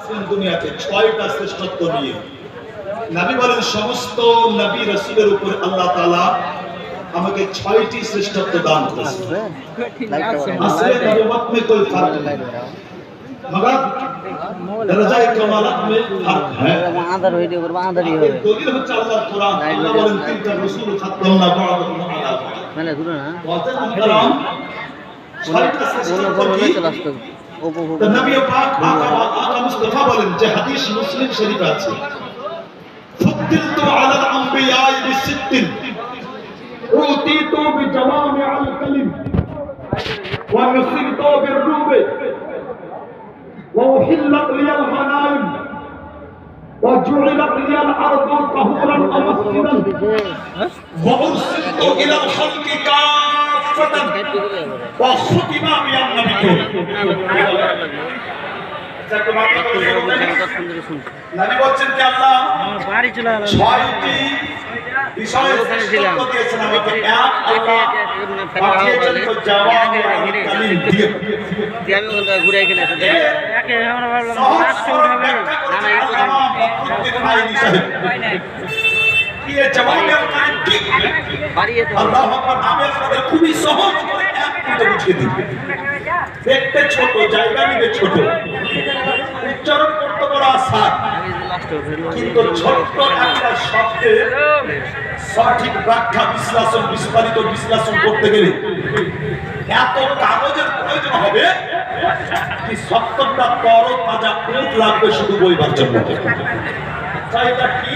আসছেন দুনিয়াতে 6টা শ্রেষ্ঠত্ব নিয়ে। নবী বলেন সমস্ত নবী রাসূলের উপর আল্লাহ তাআলা আমাকে 6টি শ্রেষ্ঠত্ব দান করেছেন। আসলে নবুয়ত में कोई फर्क नहीं मगर दर्जा कमालत में फर्क है। आदर वीडियो करबा आदर ही होवे दलील হচ্ছে আল্লাহর কোরআন। আল্লাহ বলেন তিলকা রাসূল খাতামনা বা'দুহুম আলা मैंने सुना ना ওয়াজান মুহতারাম 6টা শ্রেষ্ঠত্ব কি তো নবী পাক আকা মুস্তাফা বলেন যে হাদিস মুসলিম শরীফে আছে ফুদ্দিলতু আলাল আমবিয়া বিসিত্তিন উতিতু বিজাওয়ামিআল কালিম ওয়া নুসিরতু বিররুব ওয়া উহিল্লাত লিয়াল গনাইম ওয়া জুইলাত লিয়াল আরদু তাহুরান ওয়া মাসজিদান ওয়া উরসিলতু ইলাল খালকি কাফাতান ওয়া খুতিমা বিআন নবী নবী বলেন যে আল্লাহ বাড়ি চলে গেল 6টি বিষয় শ্রেষ্ঠত্ব দিয়েছেন আমাকে। এক আল্লাহ পাঠিয়েছেন তো জওয়াব কালিম দিয়ে আমি ওখানে ঘুরে এখানে একে আমরা ভাবলাম রাষ্ট্র হবে না না কি এই জওয়াব কালিম কি বাড়িয়ে তো আল্লাহু আকবার। আমি আপনাদের খুবই সহজ করে এক মিনিটে বুঝিয়ে দিই। দেখতে ছোট, জায়গা নিবে ছোট, উচ্চারণ করতে বড় আসান, কিন্তু ছোট্ট একটা শব্দের সঠিক ব্যাখ্যা বিশ্লেষণ বিস্তারিত বিশ্লেষণ করতে গেলে এত কাগজের প্রয়োজন হবে কি 70টা তরতাজা উট লাগবে শুধু বইবার জন্য। চাইটা কি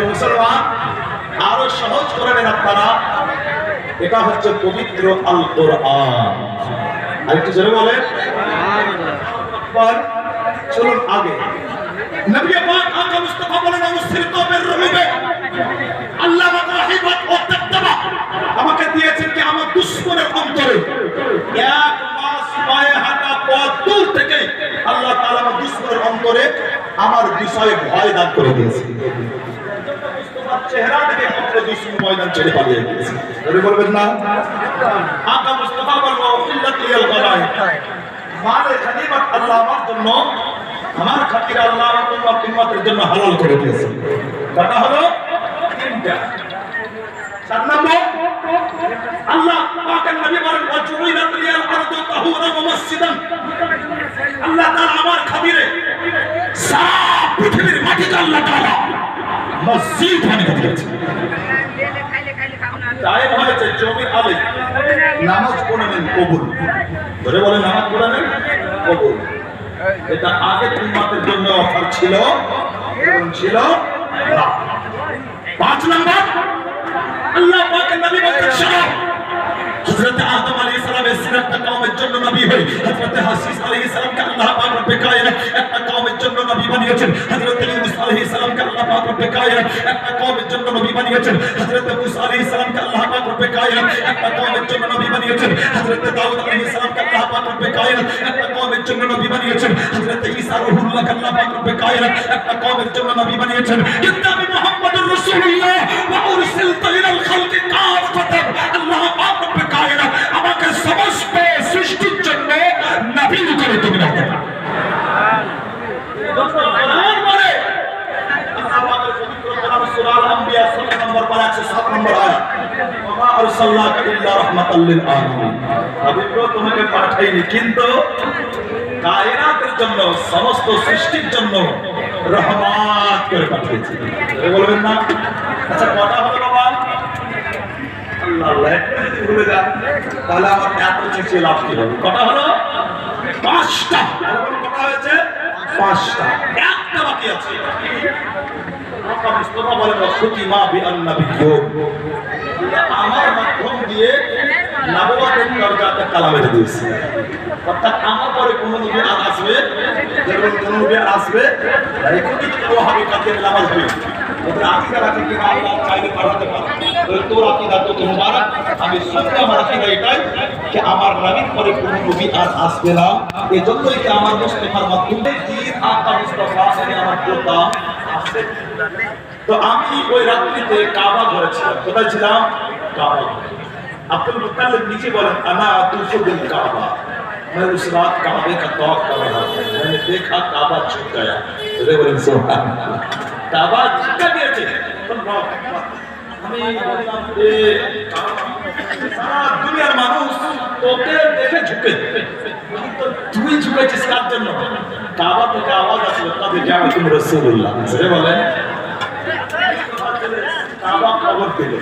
মুসলমান আরো সহজ করে নেন আপনারা। এটা হচ্ছে পবিত্র আল কোরআন। আরেকটু জোরে বলেন চলুন আগে। নবী পাক আকা মুস্তাফা বলেন অনুসৃত বিররুবে আল্লাহ রাহিবাত ও তাকতাবা আমাকে দিয়েছেন কি আমার দুশমনের অন্তরে এক মাস পায়ে হাঁটা পথ দূর থেকে আল্লাহ তাআলা আমার দুশমনের অন্তরে আমার বিষয়ে ভয় দান করে দিয়েছেন। মুস্তাফার চেহারা দেখে পুত্র দুশমন ময়দান ছেড়ে পালিয়ে গেছে। বলে বলবেন না আকা মুস্তাফা বলল ইল্লাত লিয়াল গনাই মালে গনিমত আল্লাহ আমার জন্য আমার খাতির আল্লাহ উম্মত উম্মতের জন্য হালাল করে দিয়েছেন। কটা হলো? 3টা। 4 নম্বর আল্লাহ পাকের নবী বলেন ওয়াজুইলাত লিয়াল আরদু তাহুরান ওয়া মাসজিদান আল্লাহ তাআলা আমার খাতিরে সারা পৃথিবীর মাটিতে আল্লাহ তাআলা মসজিদ বানিয়ে দিয়েছেন। টাইম হয়েছে জমির আলে নামাজ পড়ে নেন কবুল। ধরে বলে নামাজ পড়ে নেন কবুল। এটা আগে উম্মতের জন্য অফার ছিল এবং ছিল না। 5 নম্বর আল্লাহ পাকের নবী বলেন শোনো হযরত আদম আলাইহিস সালামের একটা কওমের জন্য নবী হই হযরত হাসিস আলাইহিস সালামকে আল্লাহ পাক রব্বে কায়নাত একটা কওমের জন্য নবী বানিয়েছেন। হযরত ইউনূস আলাইহিস সালামকে আল্লাহ পাক রব্বে কায়নাত একটা কওমের জন্য নবী বানিয়েছেন। হযরত মুসা আলাইহিস সালামকে আল্লাহ পাক রব্বে কায়নাত একটা কওমের জন্য নবী বানিয়েছেন। হযরত দাউদ আলাইহিস সালামকে আল্লাহ পাক রব্বে কায়নাত একটা কওমের জন্য নবী বানিয়েছেন। হযরত ঈসা রূহুল্লাহকে আল্লাহ পাক রব্বে কায়নাত একটা কওমের জন্য নবী বানিয়েছেন। কিন্তু আমি মুহাম্মদুর রাসূলুল্লাহ ওয়া উরসিলতু ইলাল খালকি কাফাতান আল্লাহ পাক রব্বে কায়নাত আমাকে সমস্ত সৃষ্টির জন্য নবী করে দিলেন। কোরআন বলে আল্লাহ পাকের পবিত্র কোরআন সূরা আল আম্বিয়া 16 নম্বর পারা 107 নম্বর আয়াত ওয়া আরসালনাকা ইল্লা রাহমাতাল লিল আলামিন নবী তোমাকে পাঠাইনি কিন্তু কায়নাতের জন্য সমস্ত সৃষ্টির জন্য রহমত করে পাঠিয়েছি। বলবেন না? আচ্ছা কটা হলো বাবা? আল্লাহ আল্লাহ যদি ভুলে যান তাহলে আমার এত চেঁচিয়ে লাভ কি হবে? কটা হলো? 5টা। কটা হয়েছে? 5টা। একটা বাকি আছে। মুস্তাফা বলেন খুতিমা বিআন নবিয়্য আমার মাধ্যম দিয়ে নবুয়তের দরজাতে তালা মেরে দিয়েছে। অর্থাৎ আমার পরে কোন নবী আর আসবে, যখন কোন নবী আর আসবে একটি ওয়াহাবি কাছে নামাজ হবে ওদের আকীদা রাখে কি আল্লাহ চাইলে পাঠাতে পারে। তোর আকীদা তো মুবারক। আমি সত্যি আমার আকীদা এটাই যে আমার নবীর পরে কোন নবী আর আসবে না। এজন্যই কি আমার মুস্তাফার মাধ্যমে দিন আকা মুস্তাফা এর আমার কথা আসে। তো আমি ওই রাত্রিতে কাবা ঘুরেছিলাম। কোথায় ছিলাম? কাবা। আব্দুল মুত্তালিব নিচে বলেন আনা তুসুবিল কাবা मैं उस रात काबे का तौर कर रहा था, मैंने देखा काबा झुक गया। तो बोलें सुभान अल्लाह, काबा झुका গিয়েছে। আমি বললাম যে সারা দুনিয়ার মানুষ তোকে দেখে ঝুঁকে, তুই ঝুঁকেছিস কার জন্য? কাবা থেকে আওয়াজ আসলো তবে জানাতুম রাসূলুল্লাহ। বলেন কাবা খবর দিল